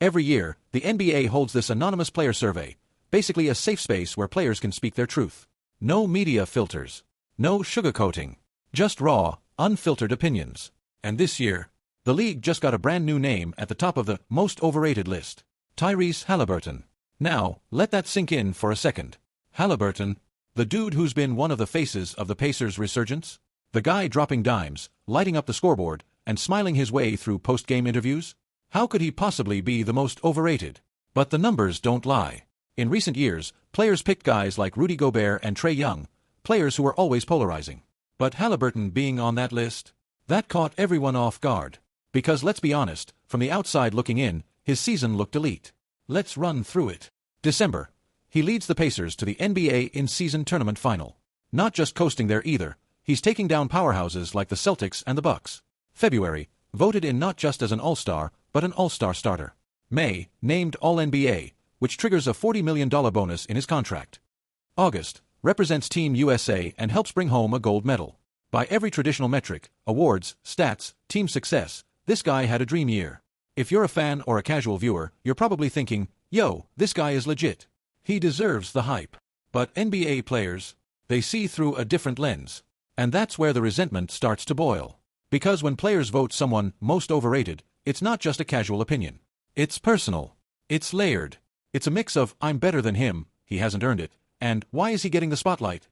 Every year, the NBA holds this anonymous player survey, basically a safe space where players can speak their truth. No media filters. No sugarcoating. Just raw, unfiltered opinions. And this year, the league just got a brand new name at the top of the most overrated list. Tyrese Haliburton. Now, let that sink in for a second. Haliburton, the dude who's been one of the faces of the Pacers' resurgence? The guy dropping dimes, lighting up the scoreboard, and smiling his way through post-game interviews? How could he possibly be the most overrated? But the numbers don't lie. In recent years, players picked guys like Rudy Gobert and Trae Young, players who were always polarizing. But Haliburton being on that list? That caught everyone off guard. Because let's be honest, from the outside looking in, his season looked elite. Let's run through it. December. He leads the Pacers to the NBA in-season tournament final. Not just coasting there either, he's taking down powerhouses like the Celtics and the Bucks. February. Voted in not just as an All-Star, but an All-Star starter. May. Named All-NBA, which triggers a $40 million bonus in his contract. August. Represents Team USA and helps bring home a gold medal. By every traditional metric, awards, stats, team success, this guy had a dream year. If you're a fan or a casual viewer, you're probably thinking, yo, this guy is legit. He deserves the hype. But NBA players, they see through a different lens. And that's where the resentment starts to boil. Because when players vote someone most overrated, it's not just a casual opinion. It's personal. It's layered. It's a mix of, I'm better than him, he hasn't earned it, and why is he getting the spotlight?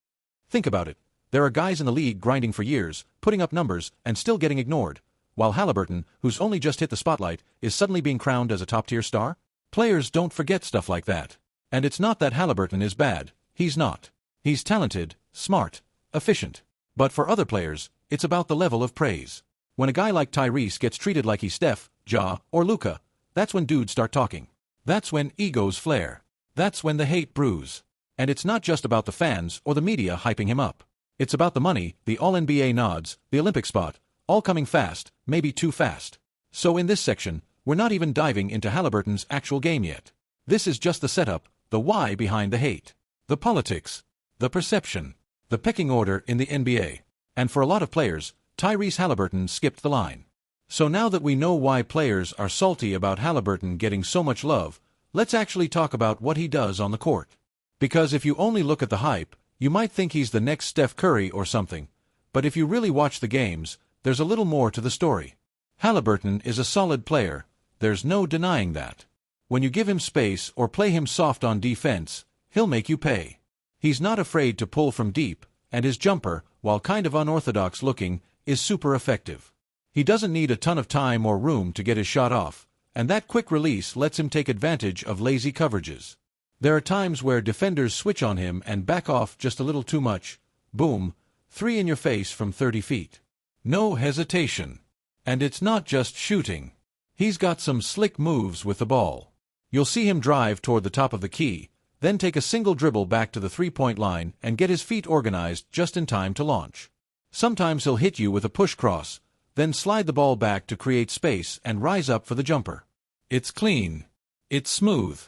Think about it. There are guys in the league grinding for years, putting up numbers, and still getting ignored, while Haliburton, who's only just hit the spotlight, is suddenly being crowned as a top-tier star? Players don't forget stuff like that. And it's not that Haliburton is bad. He's not. He's talented, smart, efficient. But for other players, it's about the level of praise. When a guy like Tyrese gets treated like he's Steph, Ja, or Luka, that's when dudes start talking. That's when egos flare. That's when the hate brews. And it's not just about the fans or the media hyping him up. It's about the money, the All-NBA nods, the Olympic spot, all coming fast, maybe too fast. So in this section, we're not even diving into Haliburton's actual game yet. This is just the setup, the why behind the hate, the politics, the perception, the pecking order in the NBA. And for a lot of players, Tyrese Haliburton skipped the line. So now that we know why players are salty about Haliburton getting so much love, let's actually talk about what he does on the court. Because if you only look at the hype, you might think he's the next Steph Curry or something. But if you really watch the games, there's a little more to the story. Haliburton is a solid player, there's no denying that. When you give him space or play him soft on defense, he'll make you pay. He's not afraid to pull from deep, and his jumper, while kind of unorthodox looking, is super effective. He doesn't need a ton of time or room to get his shot off, and that quick release lets him take advantage of lazy coverages. There are times where defenders switch on him and back off just a little too much. Boom, 3 in your face from 30 feet. No hesitation. And it's not just shooting. He's got some slick moves with the ball. You'll see him drive toward the top of the key, then take a single dribble back to the three-point line and get his feet organized just in time to launch. Sometimes he'll hit you with a push cross, then slide the ball back to create space and rise up for the jumper. It's clean. It's smooth.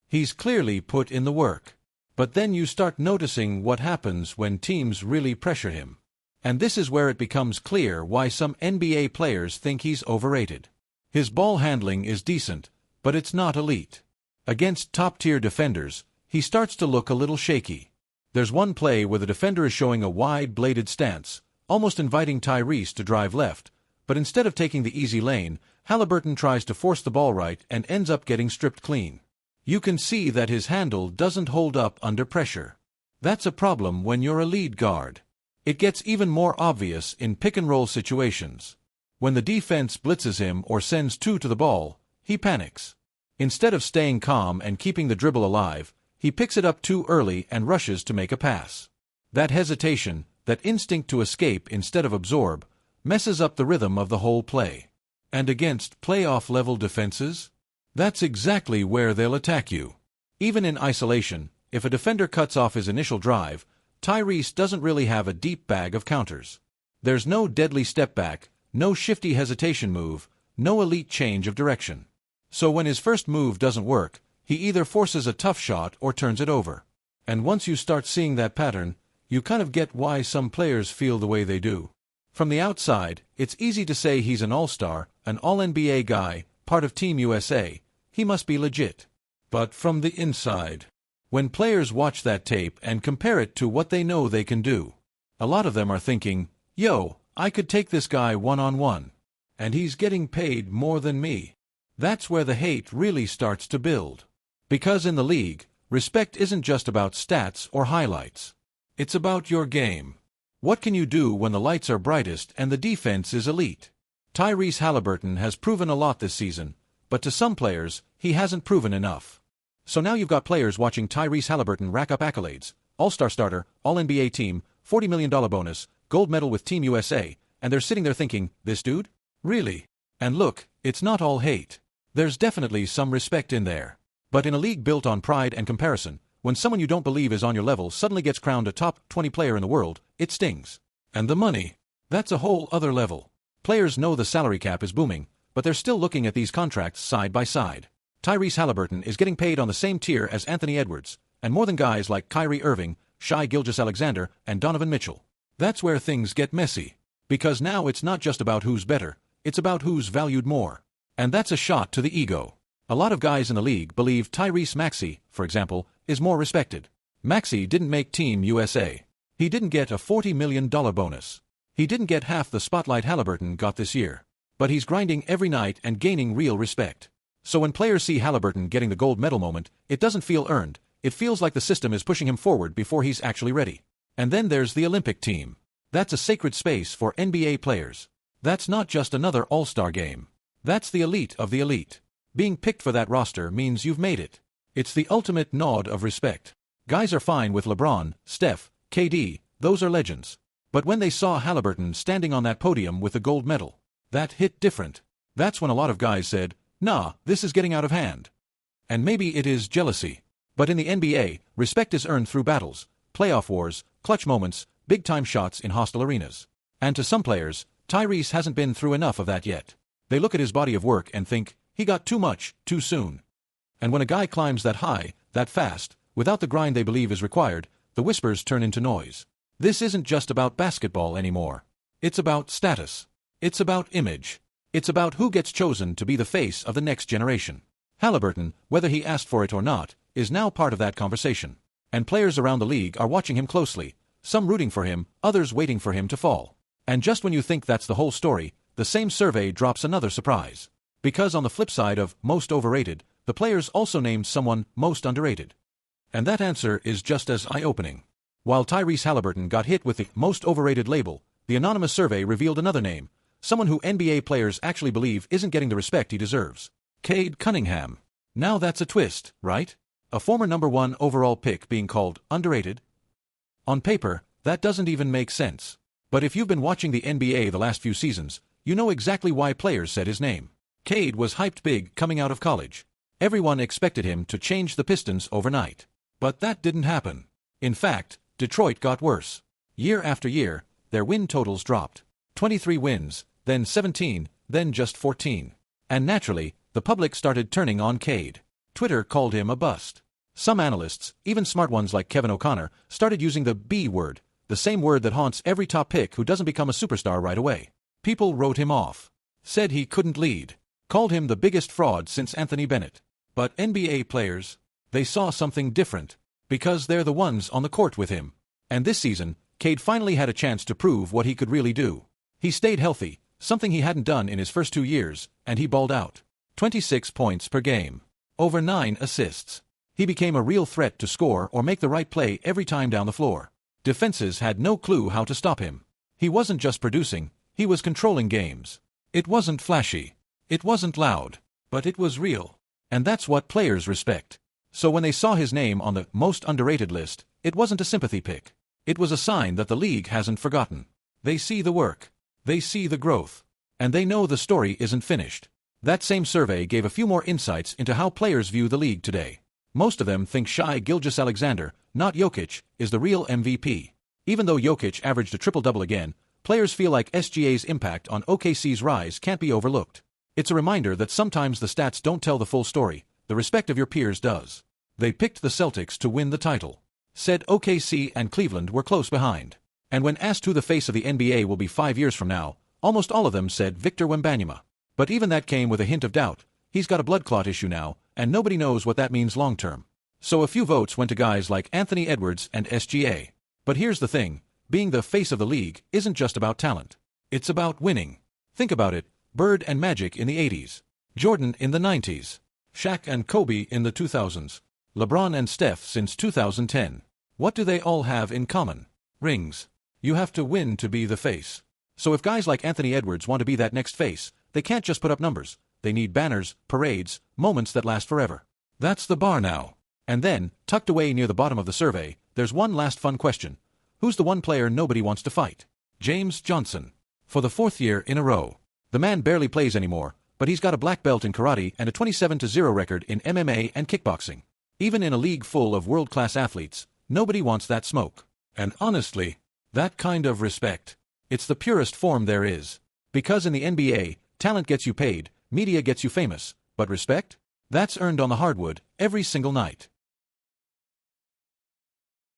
He's clearly put in the work. But then you start noticing what happens when teams really pressure him. And this is where it becomes clear why some NBA players think he's overrated. His ball handling is decent, but it's not elite. Against top-tier defenders, he starts to look a little shaky. There's one play where the defender is showing a wide-bladed stance, almost inviting Tyrese to drive left, but instead of taking the easy lane, Haliburton tries to force the ball right and ends up getting stripped clean. You can see that his handle doesn't hold up under pressure. That's a problem when you're a lead guard. It gets even more obvious in pick-and-roll situations. When the defense blitzes him or sends 2 to the ball, he panics. Instead of staying calm and keeping the dribble alive, he picks it up too early and rushes to make a pass. That hesitation, that instinct to escape instead of absorb, messes up the rhythm of the whole play. And against playoff-level defenses, that's exactly where they'll attack you. Even in isolation, if a defender cuts off his initial drive, Tyrese doesn't really have a deep bag of counters. There's no deadly step back, no shifty hesitation move, no elite change of direction. So when his first move doesn't work, he either forces a tough shot or turns it over. And once you start seeing that pattern, you kind of get why some players feel the way they do. From the outside, it's easy to say he's an all-star, an all-NBA guy, part of Team USA, he must be legit. But from the inside, when players watch that tape and compare it to what they know they can do, a lot of them are thinking, yo, I could take this guy one-on-one, and he's getting paid more than me. That's where the hate really starts to build. Because in the league, respect isn't just about stats or highlights. It's about your game. What can you do when the lights are brightest and the defense is elite? Tyrese Haliburton has proven a lot this season, but to some players, he hasn't proven enough. So now you've got players watching Tyrese Haliburton rack up accolades, All-Star starter, All-NBA team, $40 million bonus, gold medal with Team USA, and they're sitting there thinking, this dude? Really? And look, it's not all hate. There's definitely some respect in there. But in a league built on pride and comparison, when someone you don't believe is on your level suddenly gets crowned a top 20 player in the world, it stings. And the money? That's a whole other level. Players know the salary cap is booming, but they're still looking at these contracts side by side. Tyrese Haliburton is getting paid on the same tier as Anthony Edwards, and more than guys like Kyrie Irving, Shai Gilgeous-Alexander, and Donovan Mitchell. That's where things get messy. Because now it's not just about who's better, it's about who's valued more. And that's a shot to the ego. A lot of guys in the league believe Tyrese Maxey, for example, is more respected. Maxey didn't make Team USA. He didn't get a $40 million bonus. He didn't get half the spotlight Haliburton got this year. But he's grinding every night and gaining real respect. So when players see Haliburton getting the gold medal moment, it doesn't feel earned. It feels like the system is pushing him forward before he's actually ready. And then there's the Olympic team. That's a sacred space for NBA players. That's not just another all-star game. That's the elite of the elite. Being picked for that roster means you've made it. It's the ultimate nod of respect. Guys are fine with LeBron, Steph, KD, those are legends. But when they saw Haliburton standing on that podium with the gold medal, that hit different. That's when a lot of guys said, nah, this is getting out of hand. And maybe it is jealousy. But in the NBA, respect is earned through battles, playoff wars, clutch moments, big-time shots in hostile arenas. And to some players, Tyrese hasn't been through enough of that yet. They look at his body of work and think, he got too much, too soon. And when a guy climbs that high, that fast, without the grind they believe is required, the whispers turn into noise. This isn't just about basketball anymore. It's about status. It's about image. It's about who gets chosen to be the face of the next generation. Haliburton, whether he asked for it or not, is now part of that conversation. And players around the league are watching him closely, some rooting for him, others waiting for him to fall. And just when you think that's the whole story, the same survey drops another surprise. Because on the flip side of most overrated, the players also named someone most underrated. And that answer is just as eye-opening. While Tyrese Haliburton got hit with the most overrated label, the anonymous survey revealed another name, someone who NBA players actually believe isn't getting the respect he deserves. Cade Cunningham. Now that's a twist, right? A former #1 overall pick being called underrated? On paper, that doesn't even make sense. But if you've been watching the NBA the last few seasons, you know exactly why players said his name. Cade was hyped big coming out of college. Everyone expected him to change the Pistons overnight. But that didn't happen. In fact, Detroit got worse. Year after year, their win totals dropped. 23 wins, then 17, then just 14. And naturally, the public started turning on Cade. Twitter called him a bust. Some analysts, even smart ones like Kevin O'Connor, started using the B word, the same word that haunts every top pick who doesn't become a superstar right away. People wrote him off. Said he couldn't lead. Called him the biggest fraud since Anthony Bennett. But NBA players, they saw something different. Because they're the ones on the court with him. And this season, Cade finally had a chance to prove what he could really do. He stayed healthy, something he hadn't done in his first 2 years, and he balled out. 26 points per game. Over 9 assists. He became a real threat to score or make the right play every time down the floor. Defenses had no clue how to stop him. He wasn't just producing, he was controlling games. It wasn't flashy. It wasn't loud. But it was real. And that's what players respect. So when they saw his name on the most underrated list, it wasn't a sympathy pick. It was a sign that the league hasn't forgotten. They see the work. They see the growth. And they know the story isn't finished. That same survey gave a few more insights into how players view the league today. Most of them think Shai Gilgeous-Alexander, not Jokic, is the real MVP. Even though Jokic averaged a triple-double again, players feel like SGA's impact on OKC's rise can't be overlooked. It's a reminder that sometimes the stats don't tell the full story, the respect of your peers does. They picked the Celtics to win the title. Said OKC and Cleveland were close behind. And when asked who the face of the NBA will be 5 years from now, almost all of them said Victor Wembanyama. But even that came with a hint of doubt. He's got a blood clot issue now, and nobody knows what that means long-term. So a few votes went to guys like Anthony Edwards and SGA. But here's the thing, being the face of the league isn't just about talent. It's about winning. Think about it, Bird and Magic in the 80s, Jordan in the 90s, Shaq and Kobe in the 2000s, LeBron and Steph since 2010. What do they all have in common? Rings. You have to win to be the face. So if guys like Anthony Edwards want to be that next face, they can't just put up numbers. They need banners, parades, moments that last forever. That's the bar now. And then, tucked away near the bottom of the survey, there's one last fun question. Who's the one player nobody wants to fight? James Johnson. For the 4th year in a row. The man barely plays anymore, but he's got a black belt in karate and a 27-0 record in MMA and kickboxing. Even in a league full of world-class athletes, nobody wants that smoke. And honestly, that kind of respect, it's the purest form there is. Because in the NBA, talent gets you paid, media gets you famous, but respect? That's earned on the hardwood every single night.